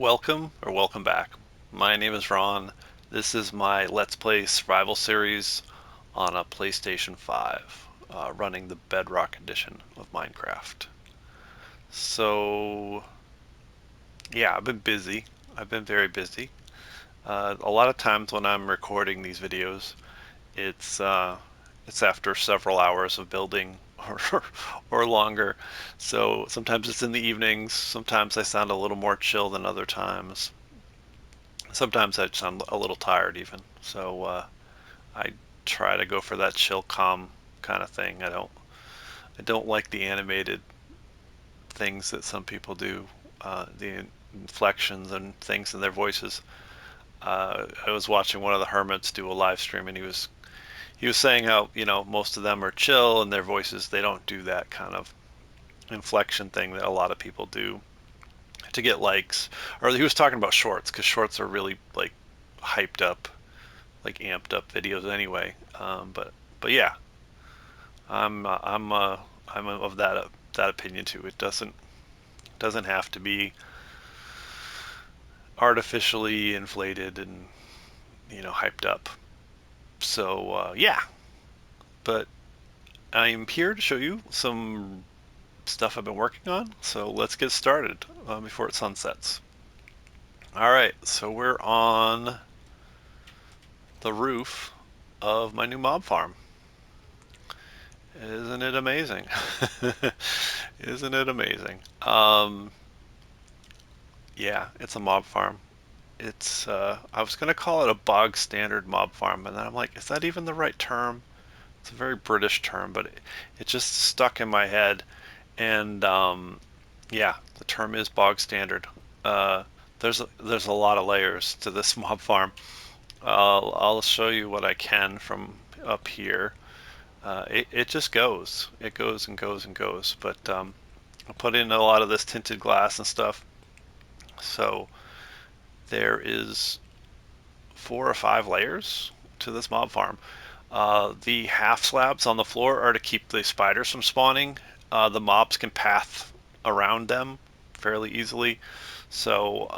Welcome back. My name is Ron. This is my Let's Play Survival series on a PlayStation 5, running the Bedrock edition of Minecraft. So, yeah, I've been busy. I've been very busy. A lot of times when I'm recording these videos, it's uh, it's after several hours of building or longer. So sometimes it's in the evenings. Sometimes I sound a little more chill than other times. Sometimes I sound a little tired even. So I try to go for that chill, calm kind of thing. I don't like the animated things that some people do, the inflections and things in their voices. I was watching one of the hermits do a live stream, and he was saying how most of them are chill, and their voices they don't do that kind of inflection thing that a lot of people do to get likes. Or he was talking about shorts because shorts are really like hyped up, like amped up videos anyway. But yeah, I'm of that opinion too. It doesn't have to be artificially inflated and hyped up. So yeah, but I'm here to show you some stuff I've been working on. So let's get started before it sunsets. All right, so we're on the roof of my new mob farm. Isn't it amazing? Isn't it amazing? Yeah, it's a mob farm. It's I was gonna call it a bog standard mob farm, and then I'm like, is that even the right term? It's a very British term, but it just stuck in my head. And yeah, the term is bog standard. Uh, there's a lot of layers to this mob farm. I'll show you what I can from up here. It just goes. It goes and goes and goes. But I put in a lot of this tinted glass and stuff. So there is 4 or 5 layers to this mob farm. The half slabs on the floor are to keep the spiders from spawning. The mobs can path around them fairly easily. So,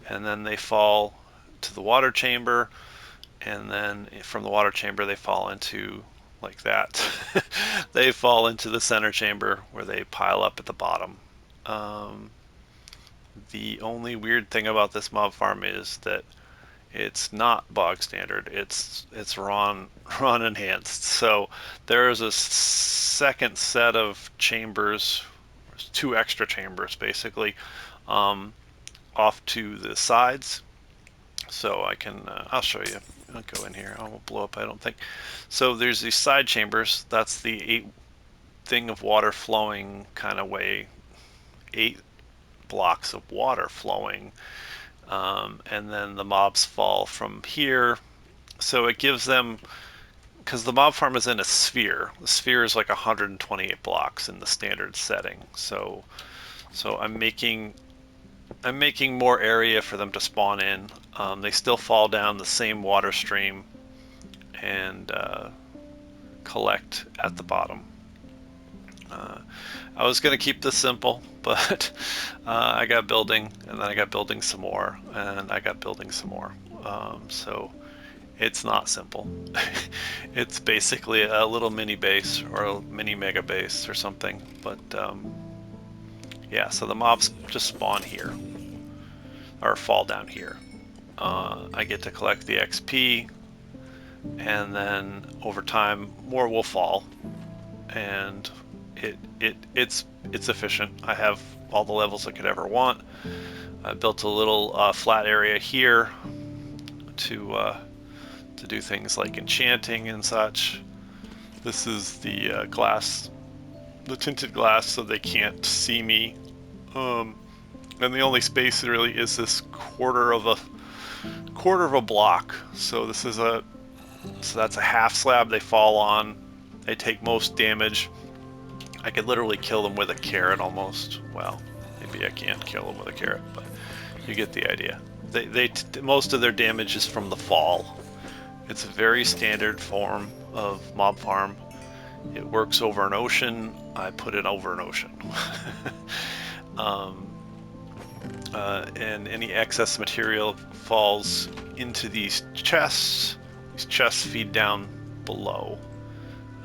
and then they fall to the water chamber, and then from the water chamber they fall into like that. They fall into the center chamber where they pile up at the bottom. Um, the only weird thing about this mob farm is that it's not bog standard. It's Ron enhanced. So there is a second set of chambers, 2 extra chambers basically, um, off to the sides. So I can I'll show you. I'll go in here. I won't blow up, I don't think. So there's these side chambers. That's the 8 thing of water flowing kind of way. 8 blocks of water flowing. And then the mobs fall from here. So it gives them, because the mob farm is in a sphere. The sphere is like 128 blocks in the standard setting. So I'm making more area for them to spawn in. They still fall down the same water stream and collect at the bottom. I was going to keep this simple, but I got building, and then I got building some more, and I got building some more. So it's not simple. It's basically a little mini base or a mini mega base or something. But yeah, so the mobs just spawn here or fall down here. I get to collect the XP, and then over time more will fall, and it's efficient. I have all the levels I could ever want. I built a little flat area here to do things like enchanting and such. This is the glass, the tinted glass, so they can't see me. And the only space really is this quarter of a block. So that's a half slab they fall on. They take most damage. I could literally kill them with a carrot almost. Well, maybe I can't kill them with a carrot, but you get the idea. Most of their damage is from the fall. It's a very standard form of mob farm. It works over an ocean. I put it over an ocean. um, and any excess material falls into these chests. These chests feed down below.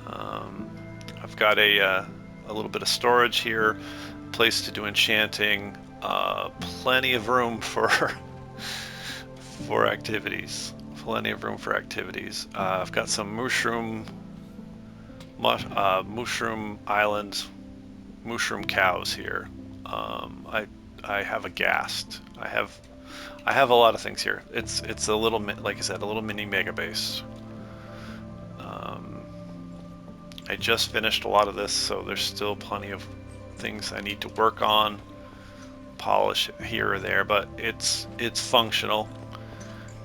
Um, I've got a little bit of storage here, place to do enchanting, plenty of room for for activities. Plenty of room for activities. I've got some mushroom islands, mushroom cows here. I have a ghast. I have a lot of things here. It's a little, like I said, a little mini mega base. I just finished a lot of this, so there's still plenty of things I need to work on, polish here or there, but it's functional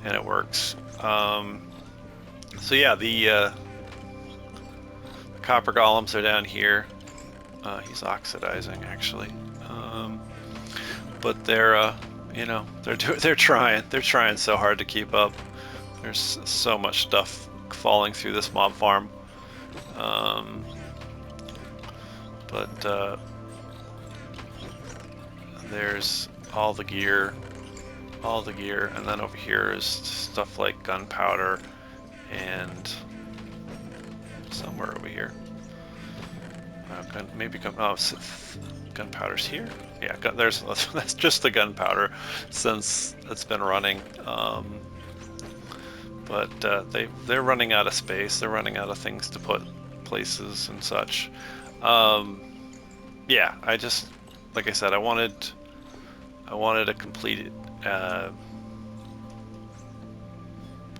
and it works. So yeah, the copper golems are down here. He's oxidizing actually, but they're you know they're trying so hard to keep up. There's so much stuff falling through this mob farm. But there's all the gear, and then over here is stuff like gunpowder and somewhere over here. Gunpowder's here. Yeah, there's that's just the gunpowder since it's been running. But they're running out of space. They're running out of things to put places and such. Yeah, like I said, I wanted to complete it.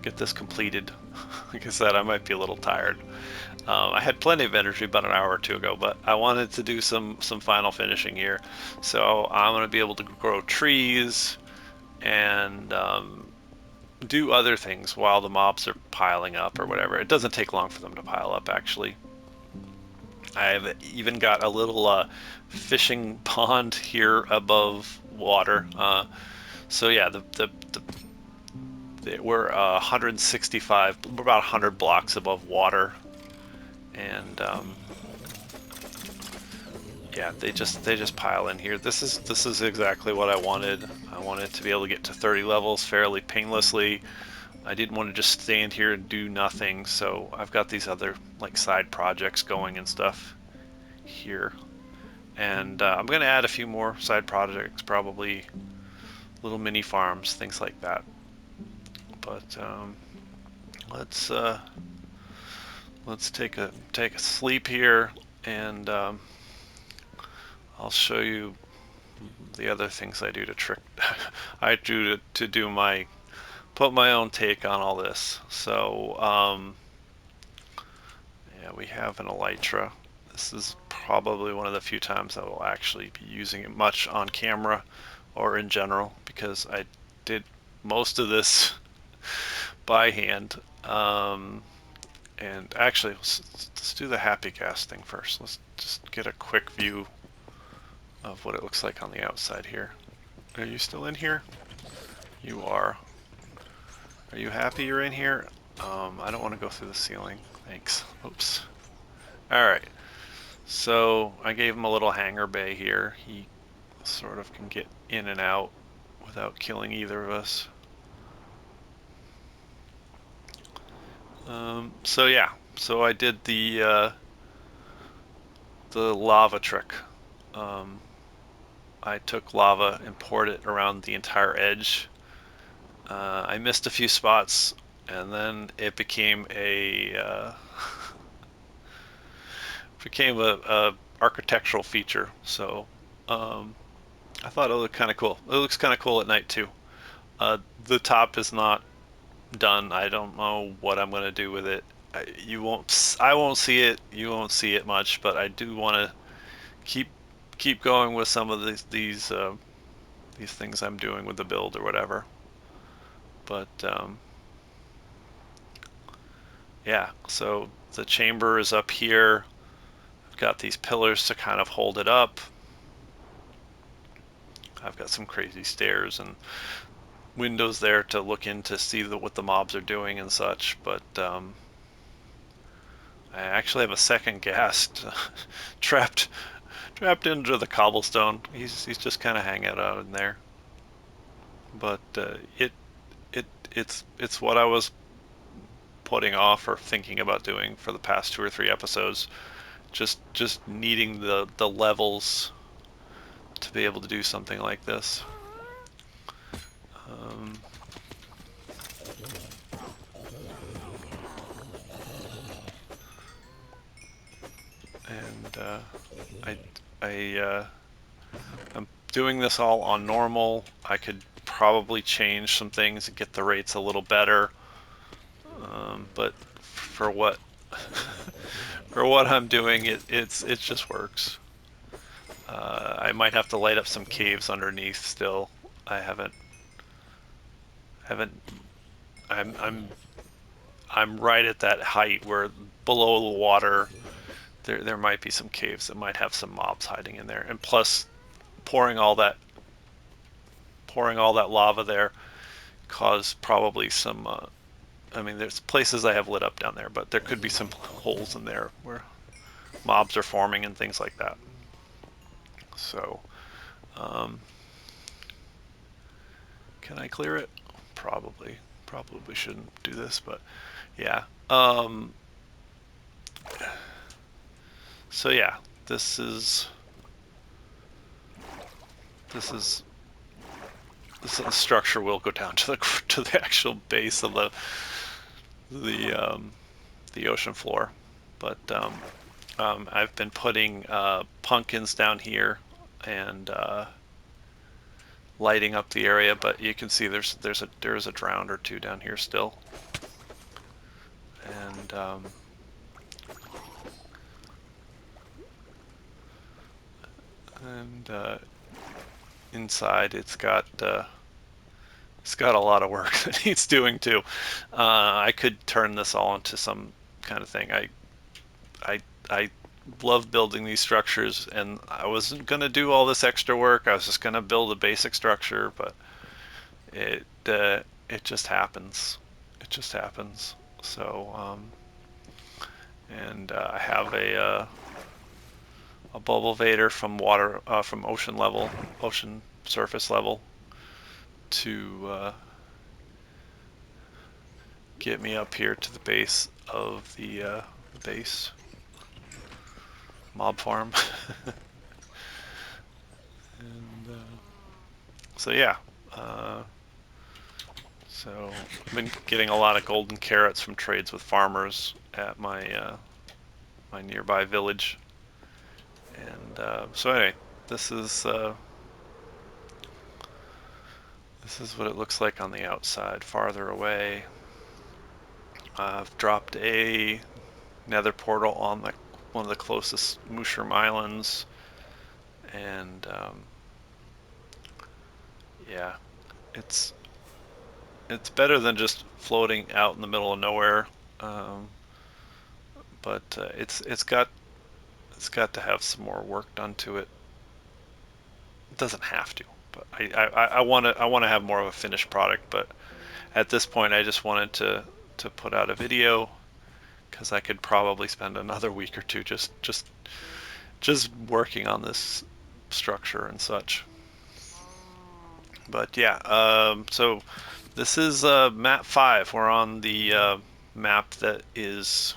Get this completed. Like I said, I might be a little tired. I had plenty of energy about an hour or two ago, but I wanted to do some final finishing here. So I'm going to be able to grow trees and do other things while the mobs are piling up or whatever. It doesn't take long for them to pile up, actually. I've even got a little fishing pond here above water. So yeah, we're 165, about 100 blocks above water, and yeah, they just pile in here. This is exactly what I wanted. I wanted to be able to get to 30 levels fairly painlessly. I didn't want to just stand here and do nothing, so I've got these other like side projects going and stuff here. And I'm going to add a few more side projects, probably little mini farms, things like that. But let's take a sleep here, and I'll show you the other things I do to trick. I do to do my put my own take on all this. So yeah, we have an elytra. This is probably one of the few times I will actually be using it much on camera or in general, because I did most of this by hand. And actually, let's do the happy gas thing first. Let's just get a quick view of what it looks like on the outside here. Are you still in here? You are. Are you happy you're in here? I don't want to go through the ceiling. Thanks. Oops. Alright. So I gave him a little hangar bay here. He sort of can get in and out without killing either of us. So yeah, so I did the lava trick. I took lava and poured it around the entire edge. I missed a few spots, and then it became a architectural feature. So I thought it looked kind of cool. It looks kind of cool at night too. The top is not done. I don't know what I'm going to do with it. I won't see it. You won't see it much, but I do want to keep going with some of these things I'm doing with the build or whatever. But yeah, so the chamber is up here. I've got these pillars to kind of hold it up. I've got some crazy stairs and windows there to look in to see what the mobs are doing and such, but I actually have a second ghast trapped trapped into the cobblestone. He's just kind of hanging out in there. But it's what I was putting off or thinking about doing for the past 2 or 3 episodes. Just needing the levels to be able to do something like this. Um, and I I I'm doing this all on normal. I could probably change some things and get the rates a little better, but for what for what I'm doing, it just works. I might have to light up some caves underneath still. I haven't. I'm right at that height where below the water there might be some caves that might have some mobs hiding in there, and plus pouring all that pouring all that lava there caused probably some. I mean, there's places I have lit up down there, but there could be some holes in there where mobs are forming and things like that. So, um, can I clear it? Probably. Probably shouldn't do this, but yeah. So yeah, this is this is this structure will go down to the actual base of the the ocean floor, but I've been putting pumpkins down here and lighting up the area, but you can see there's a drowned or two down here still, and and inside it's got a lot of work that needs doing too. I could turn this all into some kind of thing. I I love building these structures, and I wasn't gonna do all this extra work. I was just gonna build a basic structure, but it just happens. It just happens. So and I have a bubble vader from water from ocean surface level to get me up here to the base of the base mob farm. And so yeah, uh, so I've been getting a lot of golden carrots from trades with farmers at my nearby village. And so anyway, this is uh, this is what it looks like on the outside. Farther away, I've dropped a nether portal on one of the closest mushroom islands, and yeah, it's it's better than just floating out in the middle of nowhere. Um, but it's got to have some more work done to it. It doesn't have to, but I want to have more of a finished product. But at this point, I just wanted to put out a video because I could probably spend another week or two just working on this structure and such. But yeah, so this is map 5. We're on the map that is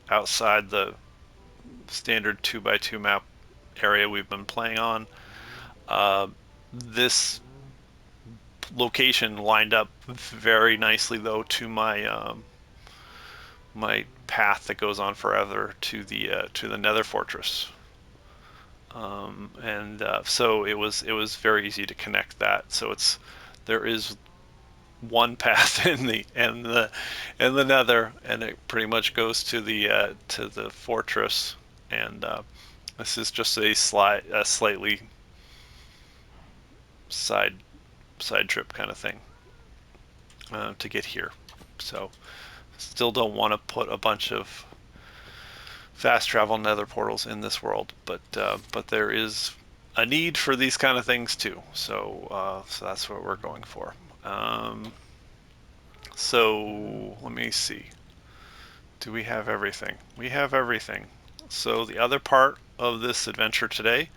outside the standard 2x2 map area we've been playing on. This location lined up very nicely though to my path that goes on forever to the Nether Fortress. And so it was very easy to connect that. So there is one path in the Nether, and it pretty much goes to the fortress. And this is just a slightly side side trip kind of thing to get here. So still don't want to put a bunch of fast travel nether portals in this world, but there is a need for these kind of things too. So that's what we're going for. So let me see. Do we have everything? We have everything. So the other part of this adventure today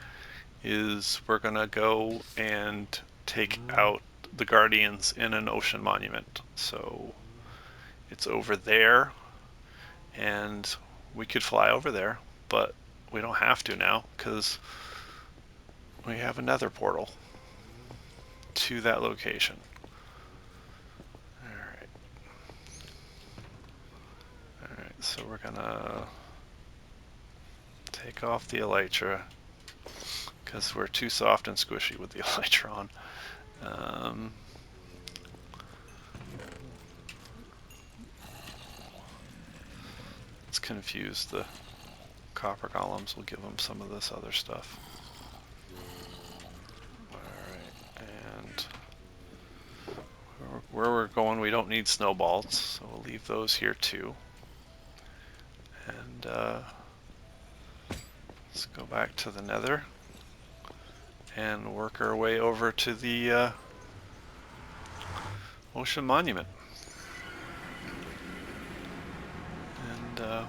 is we're gonna go and take out the Guardians in an ocean monument. So it's over there, and we could fly over there, but we don't have to now because we have another portal to that location. Alright. Alright, so we're gonna take off the elytra because we're too soft and squishy with the elytra on. Let's confuse the copper golems. We'll give them some of this other stuff. Alright, and where we're going, we don't need snowballs, so we'll leave those here too. And let's go back to the nether and work our way over to the ocean monument. And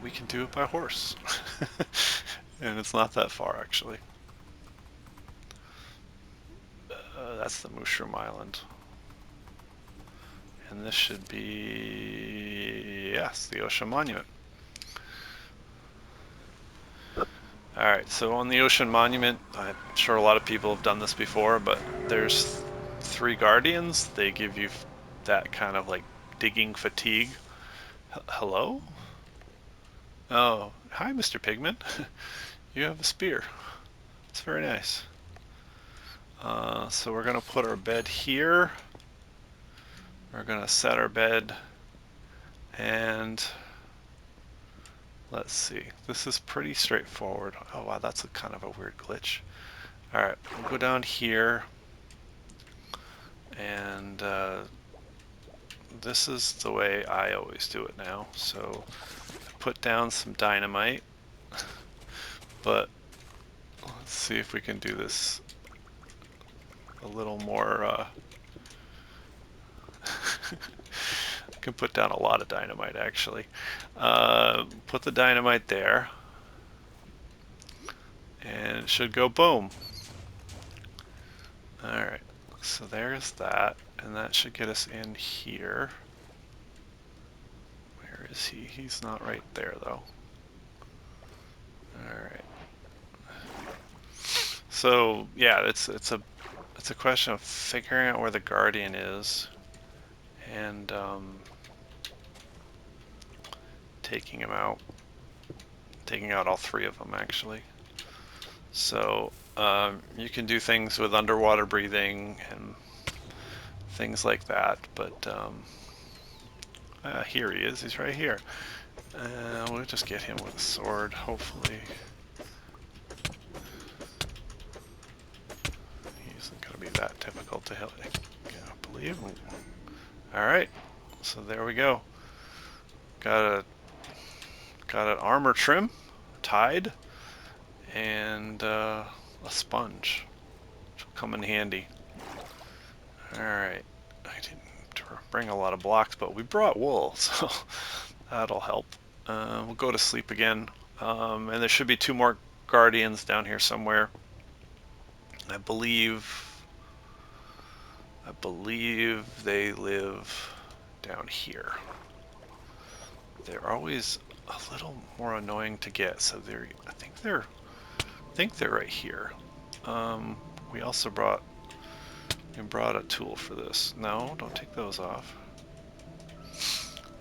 we can do it by horse. And it's not that far, actually. That's the Mushroom Island. And this should be, yes, the ocean monument. Alright, so on the ocean monument, I'm sure a lot of people have done this before, but there's 3 guardians. They give you that kind of like digging fatigue. Hello? Oh, hi, Mr. Pigman. You have a spear. It's very nice. So we're going to put our bed here. We're going to set our bed, and let's see. This is pretty straightforward. Oh wow, that's a kind of a weird glitch. Alright, we'll go down here, and this is the way I always do it now. So put down some dynamite, but let's see if we can do this a little more. I can put down a lot of dynamite, actually. Put the dynamite there, and it should go boom. Alright, so there's that, and that should get us in here. Where is he? He's not right there, though. Alright. So, yeah, it's a question of figuring out where the Guardian is, and taking him out. Taking out all 3 of them, actually. So you can do things with underwater breathing and things like that, but here he is. He's right here. We'll just get him with a sword, hopefully. He isn't going to be that difficult to hit, I believe. Alright, so there we go. Got an armor trim, tied, and a sponge, which will come in handy. Alright, I didn't bring a lot of blocks, but we brought wool, so that'll help. We'll go to sleep again, and there should be 2 more guardians down here somewhere. I believe they live down here. They're always a little more annoying to get, so I think they're right here. We also brought a tool for this. No, don't take those off.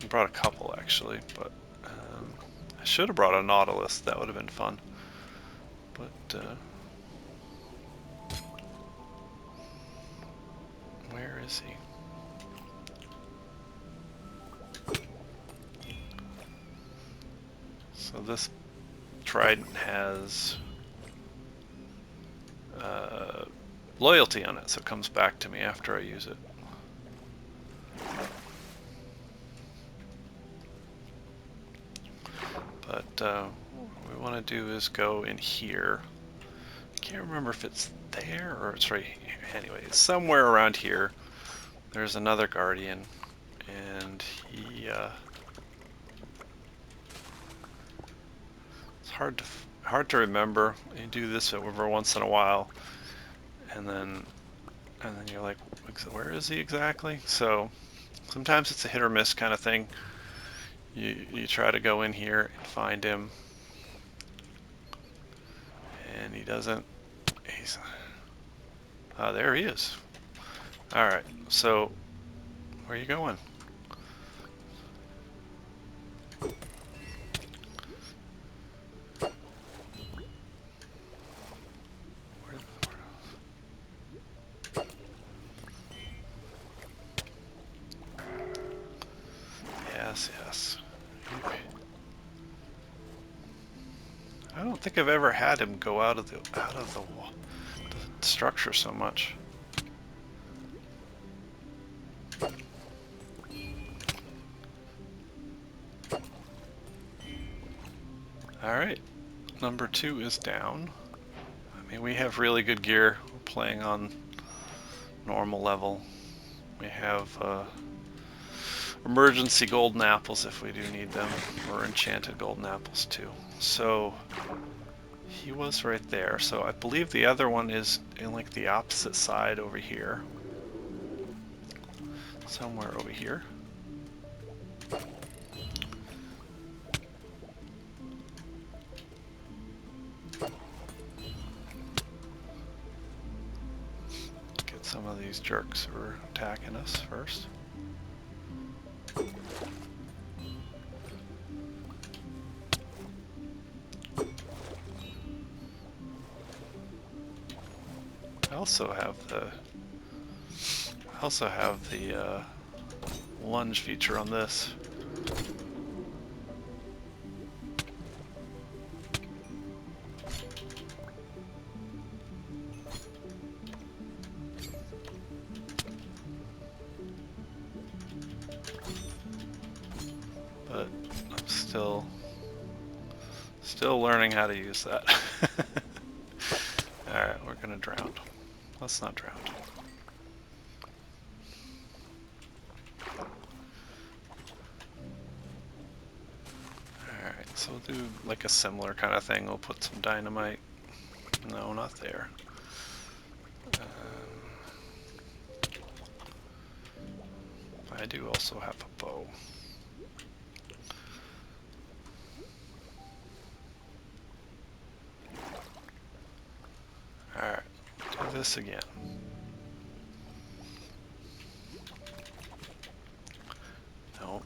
We brought a couple, actually, but I should have brought a Nautilus. That would have been fun. But where is he? So this trident has loyalty on it, so it comes back to me after I use it. But what we want to do is go in here. I can't remember if it's there or it's right here. Anyway, it's somewhere around here. There's another guardian, and it's hard hard to remember. You do this over once in a while, and then you're like, where is he exactly? So sometimes it's a hit or miss kind of thing. You try to go in here and find him, and he doesn't. He's there he is. All right, so where are you going? Yes, yes. I don't think I've ever had him go out of the structure so much. All right, number 2 is down. I mean, we have really good gear. We're playing on normal level. We have emergency golden apples if we do need them, or enchanted golden apples too. So he was right there. So I believe the other one is in like the opposite side over here. Somewhere over here. Get some of these jerks who are attacking us first. I also have the lunge feature on this. But I'm still learning how to use that. Alright, we're gonna drown. Let's not drown. Alright, so we'll do like a similar kind of thing. We'll put some dynamite. No, not there. I do also have a bow. Alright, do this again. Nope.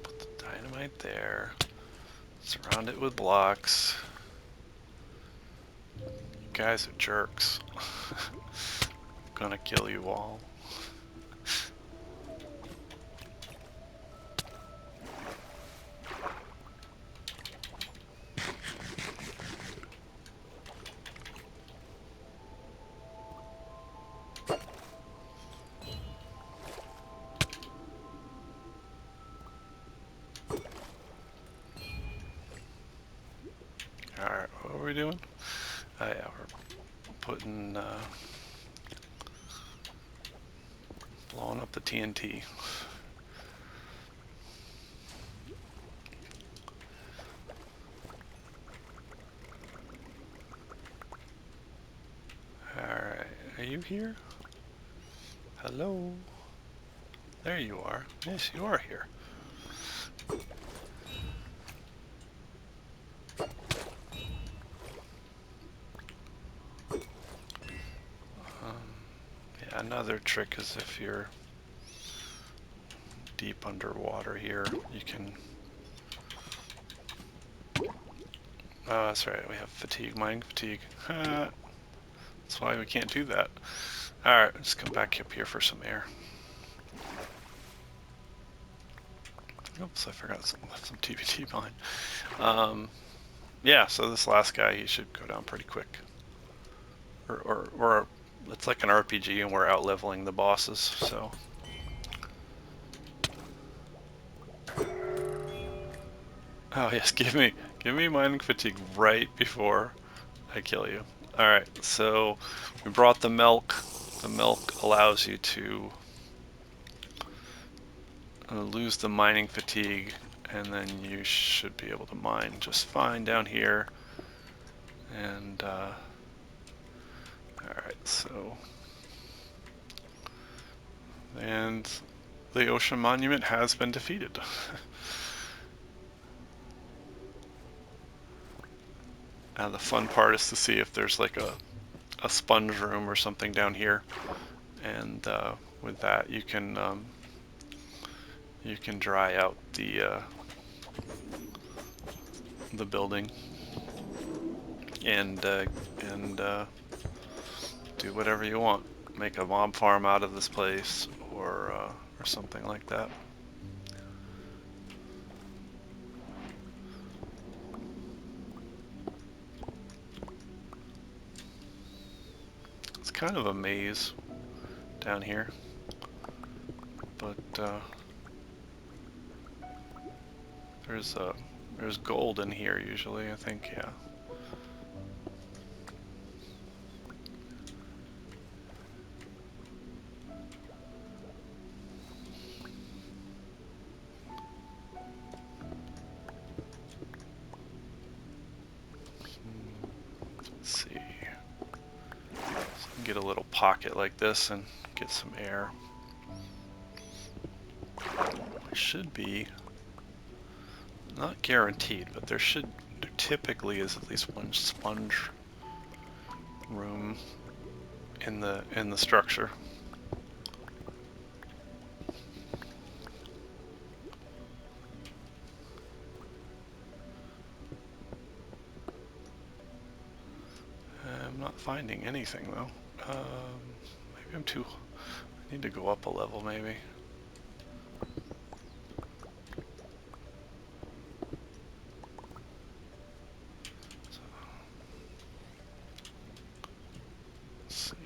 Put the dynamite there. Surround it with blocks. You guys are jerks. I'm gonna kill you all. Alright, what are we doing? Oh yeah, we're putting, blowing up the TNT. Alright, are you here? Hello? There you are. Yes, you are here. Yeah, another trick is if you're deep underwater here, you can... Oh, that's right, we have fatigue, mining fatigue. That's why we can't do that. Alright, let's come back up here for some air. Oops, I forgot some TBT behind. Yeah, so this last guy, he should go down pretty quick. Or it's like an RPG and we're out leveling the bosses, so. Oh yes, give me mining fatigue right before I kill you. Alright, so we brought the milk. The milk allows you to lose the mining fatigue, and then you should be able to mine just fine down here. And alright, so, and the ocean monument has been defeated. Now the fun part is to see if there's like a sponge room or something down here, and with that you can dry out the building and do whatever you want. Make a mob farm out of this place, or something like that. It's kind of a maze down here, but there's gold in here usually, I think, yeah. Let's see. So I can get a little pocket like this and get some air. Should be, not guaranteed, but there typically is at least one sponge room in the structure. I'm not finding anything though. Maybe I'm too. I need to go up a level maybe. So, let's see.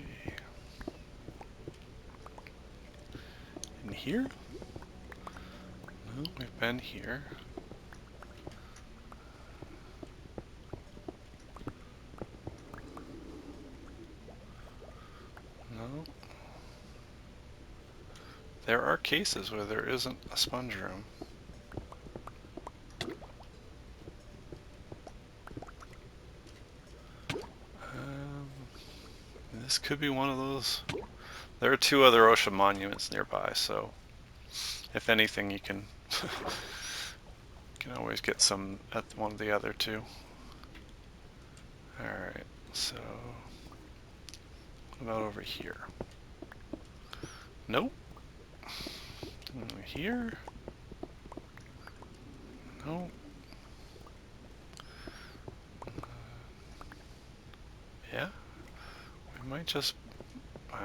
In here? No, we've been here. No. There are cases where there isn't a sponge room. This could be one of those. There are two other ocean monuments nearby, so if anything, you can can always get some at one of the other two. Alright, so what about over here? Nope. Over here? Nope. Yeah? We might just... these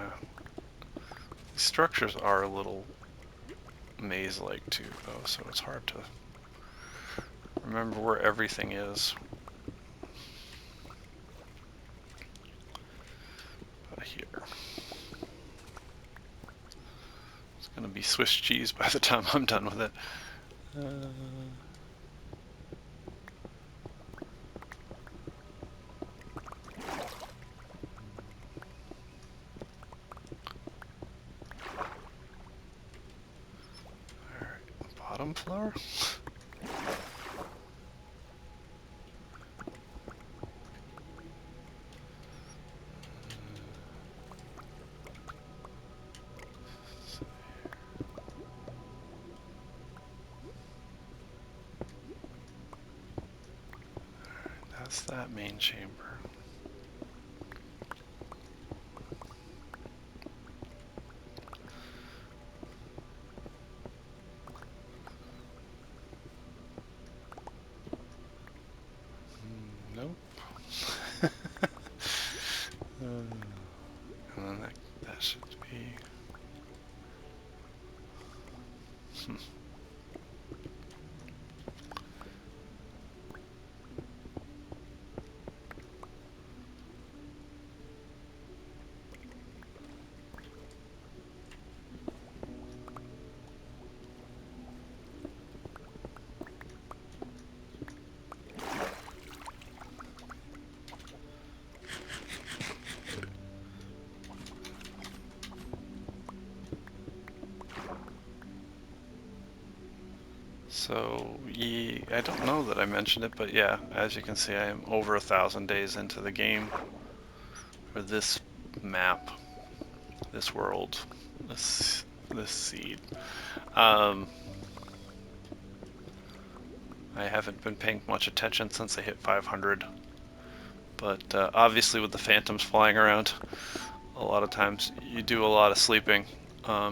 structures are a little maze-like too, though, so it's hard to remember where everything is. But here. It's gonna be Swiss cheese by the time I'm done with it. Bottom floor? That's that main chamber. Nope. And then that should be... So, I don't know that I mentioned it, but yeah, as you can see, I am over 1,000 days into the game, or this map, this world, this seed. Um, I haven't been paying much attention since I hit 500, but obviously with the phantoms flying around, a lot of times you do a lot of sleeping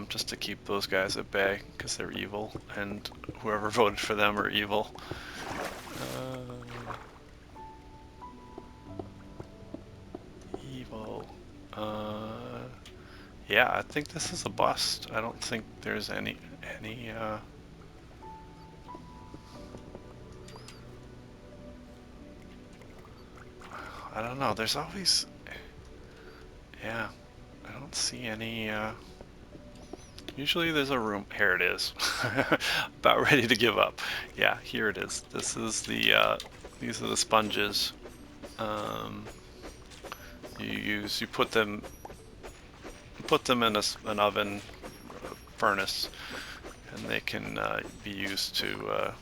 just to keep those guys at bay because they're evil, and whoever voted for them are evil. Evil. Yeah, I think this is a bust. I don't think there's any. I don't know. There's always. Yeah, I don't see any. Usually there's a room. Here it is. About ready to give up. Yeah, here it is. This is the. These are the sponges. Um, you put them in an oven furnace, and they can be used to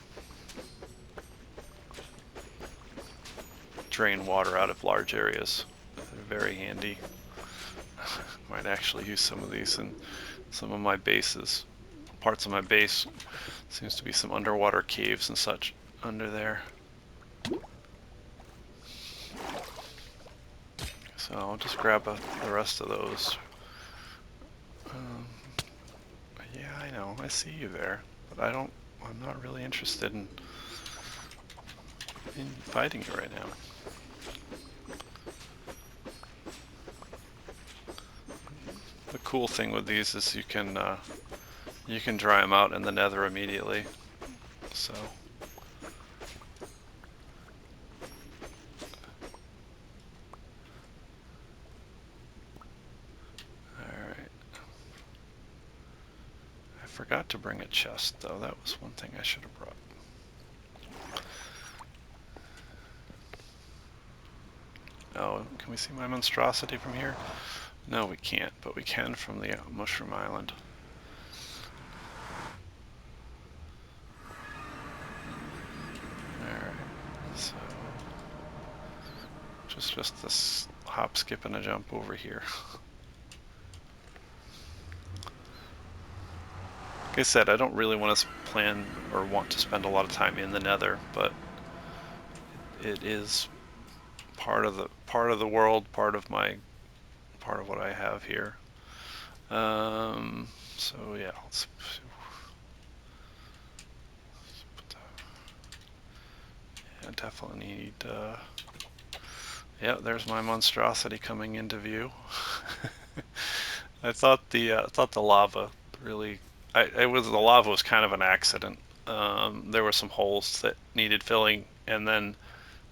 drain water out of large areas. They're very handy. Might actually use some of these in some of my bases. Parts of my base seems to be some underwater caves and such under there. So I'll just grab the rest of those. Yeah, I know, I see you there, but I'm not really interested in fighting you right now. The cool thing with these is you can dry them out in the nether immediately. So. Alright. I forgot to bring a chest though, that was one thing I should have brought. Oh, can we see my monstrosity from here? No, we can't, but we can from the Mushroom Island. Alright, so just this hop, skip, and a jump over here. Like I said, I don't really want to plan or want to spend a lot of time in the nether, but it is part of the world, part of what I have here. So yeah, let's put I definitely need. Yeah, there's my monstrosity coming into view. I thought the lava really. The lava was kind of an accident. There were some holes that needed filling, and then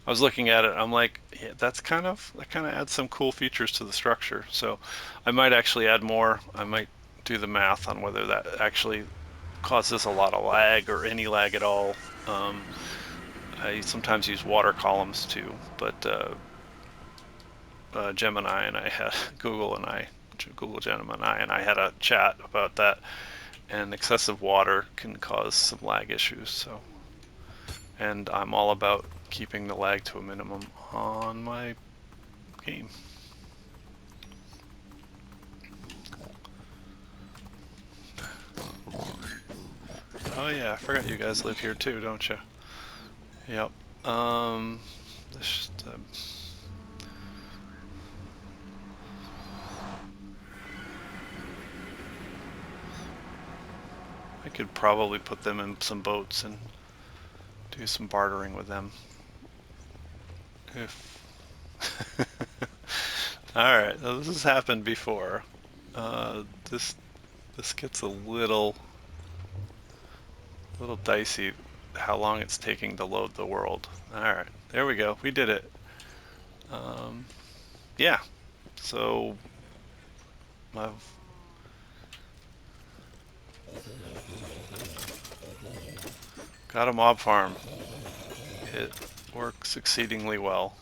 I was looking at it. I'm like, yeah, that kind of adds some cool features to the structure. So I might actually add more. I might do the math on whether that actually causes a lot of lag or any lag at all. I sometimes use water columns too, but Gemini and I had Google Gemini and I had a chat about that, and excessive water can cause some lag issues. So, and I'm all about keeping the lag to a minimum on my game. Oh yeah, I forgot you guys live here too, don't you? Yep. This I could probably put them in some boats and do some bartering with them. If all right, this has happened before. This gets a little dicey. How long it's taking to load the world. All right, there we go. We did it. Yeah. So I've got a mob farm. It works exceedingly well.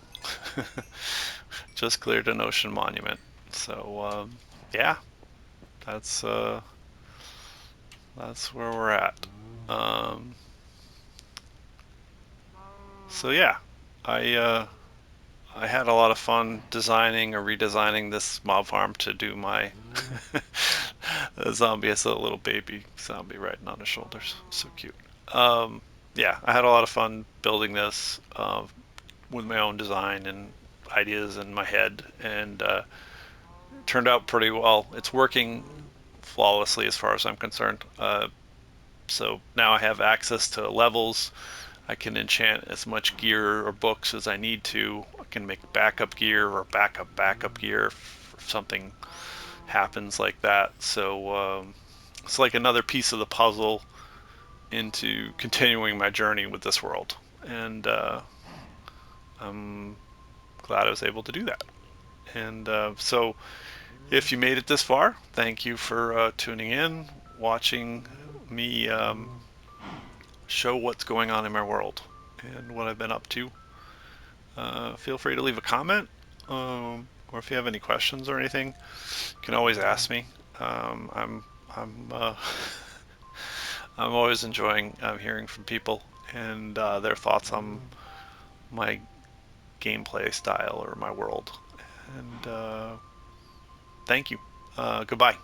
Just cleared an ocean monument. So yeah, that's where we're at. Um, So yeah, I had a lot of fun designing or redesigning this mob farm to do my zombie. It's a little baby zombie riding on his shoulders. So cute. Um, yeah, I had a lot of fun building this with my own design and ideas in my head, and it turned out pretty well. It's working flawlessly as far as I'm concerned. So now I have access to levels. I can enchant as much gear or books as I need to. I can make backup gear or backup gear if something happens like that. So it's like another piece of the puzzle into continuing my journey with this world. And I'm glad I was able to do that. And so if you made it this far, thank you for tuning in, watching me show what's going on in my world and what I've been up to. Feel free to leave a comment, or if you have any questions or anything, you can always ask me. I'm I'm always enjoying hearing from people and their thoughts on my gameplay style or my world. And thank you. Goodbye.